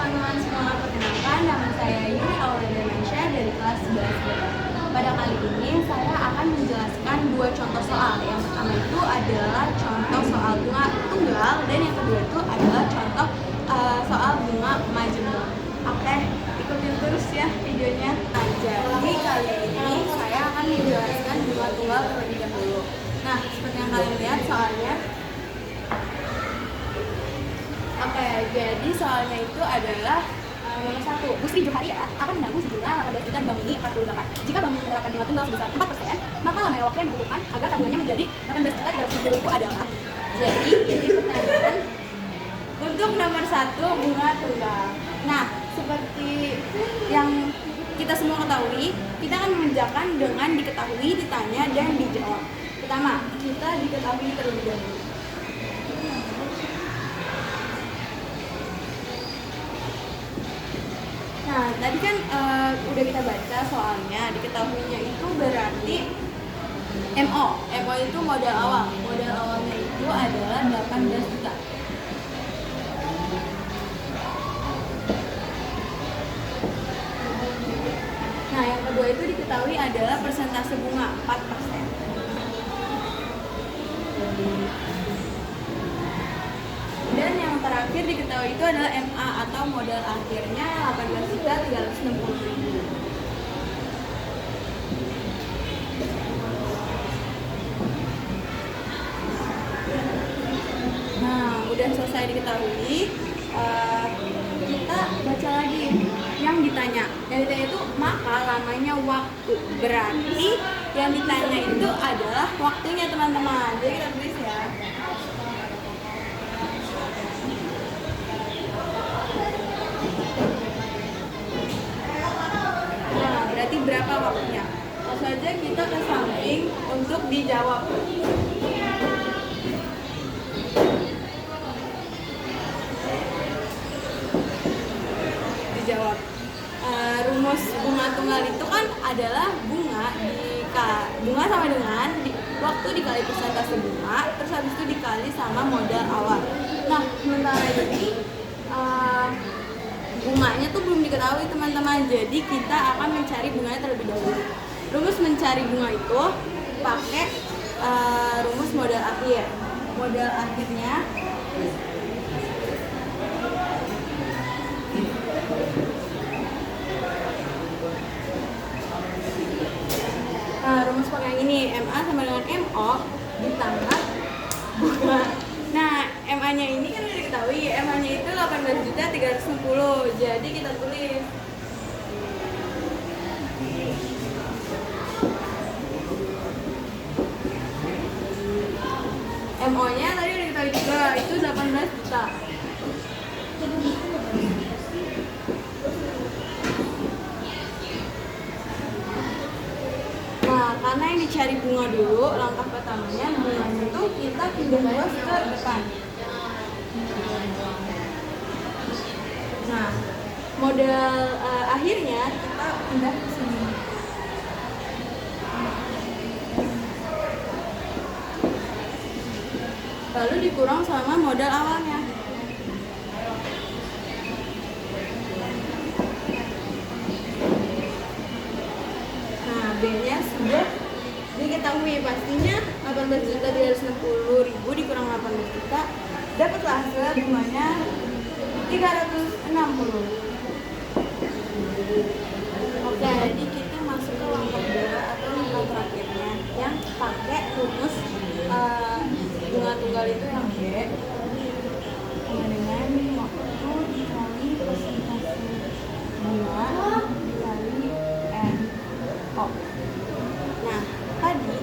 teman-teman semua, perkenalkan nama saya Yuni Aurelia Mansha dari kelas 11B. Pada kali ini saya akan menjelaskan dua contoh soal. Yang pertama itu adalah contoh soal bunga tunggal dan yang kedua itu adalah contoh soal bunga majemuk. Oke, ikutin terus ya videonya. Nah, jadi kali ini saya akan menjelaskan bunga tunggal terlebih dahulu. Nah, seperti yang kalian lihat soalnya. Oke, jadi soalnya itu adalah nomor 1. Bu Sri Johari ya akan menanggung sejumlah 18 juta Bank Mini 48. Jika Bank Mini menerapkan bunga tunggal sebesar 4%, maka lama waktu yang dibutuhkan agar tabungannya menjadi 18 juta 350.000 adalah. Jadi ini pertanyaan untuk nomor 1 bunga tunggal. Nah, seperti yang kita semua ketahui, kita akan mengerjakan dengan diketahui, ditanya, dan dijawab. Pertama, kita diketahui terlebih dahulu. Nah, tadi kan udah kita baca soalnya, diketahuinya itu berarti MO. MO itu modal awal. Modal awalnya itu adalah 18 juta. Nah, yang kedua itu diketahui adalah persentase bunga 4%. Dan yang terakhir diketahui itu adalah MA atau modal akhirnya 18.360.000. Nah, udah selesai diketahui, kita baca lagi yang ditanya. Yang ditanya itu maka lamanya waktu. Berarti yang ditanya itu adalah waktunya, teman-teman. Jadi kita tulis ya. Berarti berapa waktunya? Langsung saja kita ke samping untuk dijawab. Dijawab. Rumus bunga tunggal itu kan adalah bunga sama dengan waktu dikali persentase bunga, terus habis itu dikali sama modal awal. Nah, sementara ini bunganya tuh belum diketahui, teman-teman. Jadi kita akan mencari bunganya terlebih dahulu. Rumus mencari bunga itu pakai rumus modal akhir. Modal akhirnya rumus pakai yang ini, MA sama dengan MO ditambah bunga. Nah, MA-nya ini kan udah diketahui, MA-nya itu 18.360. Jadi kita tulis MO-nya tadi udah diketahui juga, itu 18 juta. Nah, karena yang dicari bunga dulu, langkah pertamanya bunganya itu kita pindah terus ke depan. Nah, modal akhirnya kita pindah ke sini. Lalu dikurang sama modal awalnya. Nah, B-nya sudah diketahui, pastinya 18.360.000 dikurang 18 juta, dapatlah hasil bunganya 360. Oke, jadi kita masuk ke langkah 2 atau langkah terakhirnya yang pakai rumus bunga tunggal itu yang B sama dengan waktu dikali persentase bunga dikali MO. Nah, tadi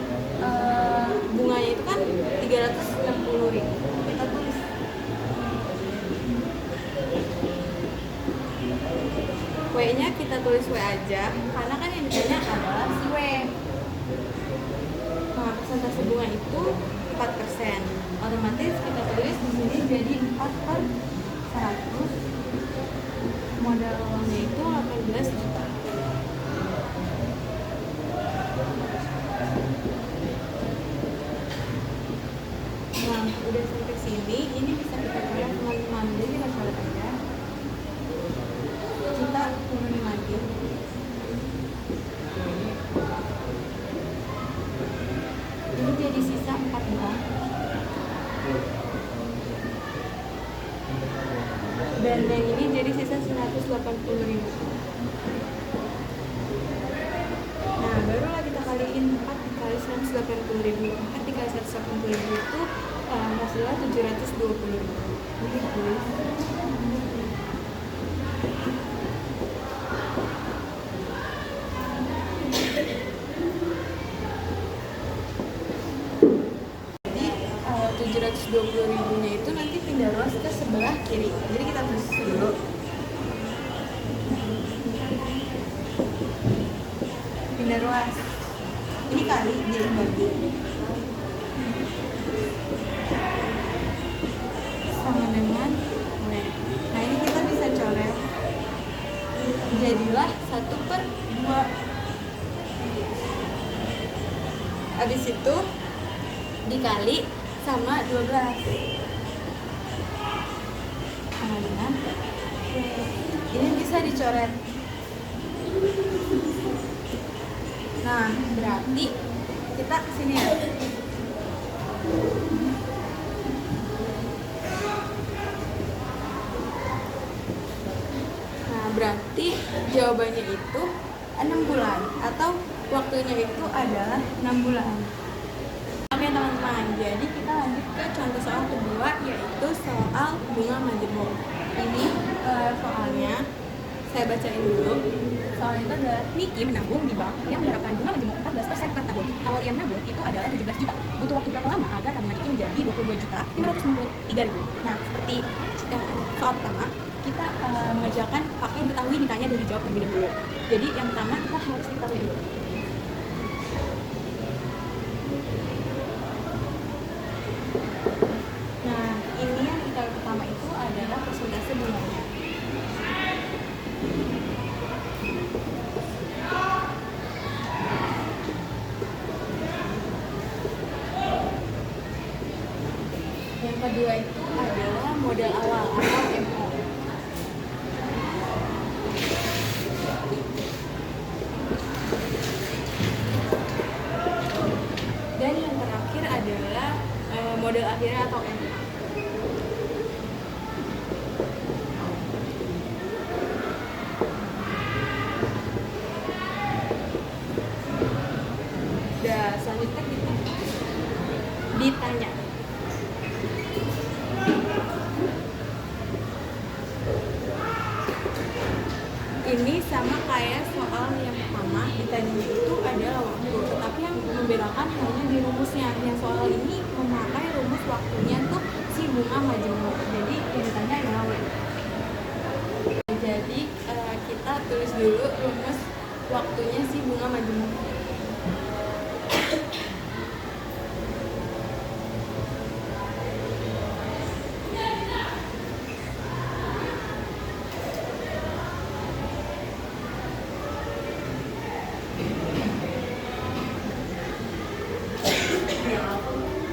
bunganya itu kan 360.000. Kita tulis W-nya kita tulis W aja, karena kan yang ditanya adalah si W. Nah, persentase bunga itu 4%. Otomatis kita tulis di sini jadi 4/100. Modal awalnya itu 18 juta. Nah, udah sampai sini, ini bisa kita coret, teman-teman. Jadi kita coret aja. Dan yang ini jadi sisa 180.000. Nah, barulah kita kaliin 4 dikali 180.000. 4 dikali 180.000 itu hasilnya 720.000. Ini tulis. Jadi 720.000-nya itu nanti pindah ruas ke sebelah kiri. Jadi kita tulis dulu. Pindah ruas. Ini kali dia bagi. Sama dengan W. Nah, ini kita bisa coret. Jadilah 1/2. Habis itu dikali sama 12. Sama dengan W. Ini bisa dicoret. Nah, berarti kita kesini ya. Nah, berarti jawabannya itu 6 bulan atau waktunya itu adalah 6 bulan. Oke teman-teman, jadi kita lanjut ke contoh soal kedua, yaitu soal bunga majemuk. Ini soalnya saya bacain dulu. Soal itu adalah Niki menabung di bank yang menerapkan bunga majemuk 14% per tahun. Awal ia menabung itu adalah 17 juta. Butuh waktu berapa lama agar tabungan Niki menjadi 22.593.000? Nah, seperti soal pertama, kita mengerjakan pakai diketahui, ditanya, dan dijawab terlebih dahulu. Jadi yang pertama kita harus diketahui dulu. Nah, ini yang kita pertama itu adalah persentase bunganya. Yang kedua itu adalah modal awal atau MO. Dan yang terakhir adalah modal akhirnya atau MA. Dan selanjutnya kita ditanya. Ini sama kayak soal yang pertama, ditanya itu adalah waktu, tetapi yang membedakan hanya di rumusnya. Yang soal ini memakai rumus waktunya tuh si bunga majemuk. Jadi yang ditanya adalah W. Jadi kita tulis dulu rumus waktunya si bunga majemuk.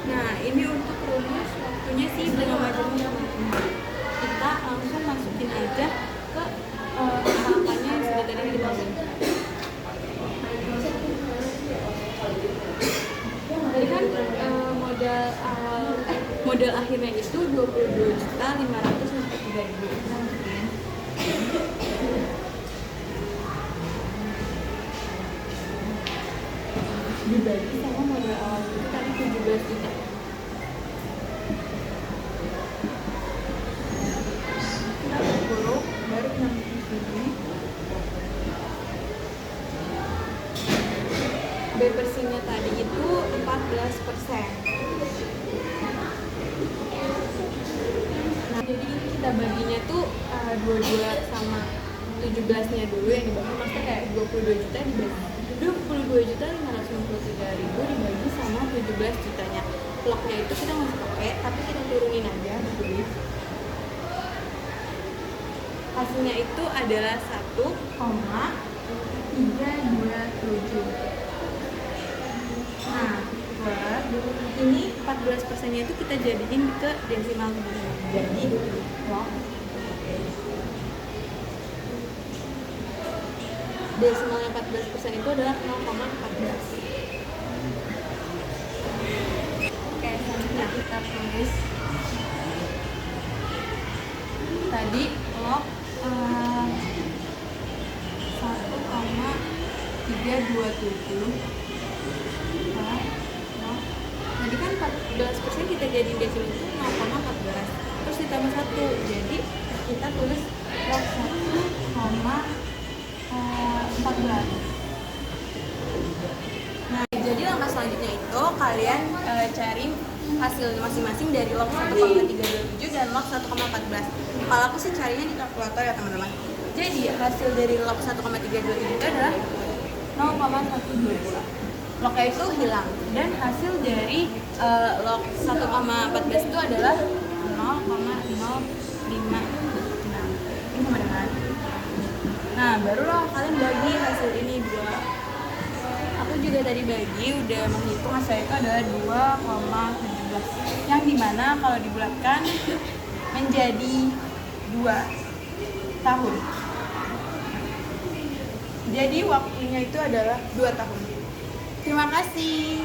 Nah, ini untuk rumus waktunya si bunga majemuk. Kita langsung masukin aja ke angka-angkanya yang sudah tadi ditulis. Tadi kan modal akhirnya itu 22.593.000. Dibagi sama modal awal itu tadi 17 juta. Kita berkurung baru 60.000. B persennya tadi itu 14%. Nah, jadi kita baginya tuh 22 sama 17-nya dulu yang dibagi, maksudnya kayak 22 juta dibagi 22.593.000 dibagi sama 17 jutanya. Bloknya itu kita nggak usah pakai, tapi kita turunin aja, ditulis. Hasilnya itu adalah 1,327. Nah, ini 14%-nya itu kita jadiin ke desimal sebenarnya. Jadi blok desimalnya 14% itu adalah 0,14. Oke, selanjutnya kita tulis tadi log 1,327 tadi kan 14% kita jadiin desimal itu 0,14 terus ditambah 1, jadi kita tulis log 1,14. Nah, jadi langkah selanjutnya itu kalian cari hasil masing-masing dari log 1,327 dan log 1,14. Kalau aku sih carinya di kalkulator ya teman-teman. Jadi hasil dari log 1,327 itu adalah 0,122. Lognya itu hilang dan hasil dari log 1,14 itu adalah 0,056. Ini sama dengan. Nah, barulah kalian bagi hasil ini 2. Aku juga tadi bagi udah menghitung hasilnya itu adalah 2,17 yang dimana kalau dibulatkan menjadi 2 tahun. Jadi waktunya itu adalah 2 tahun. Terima kasih.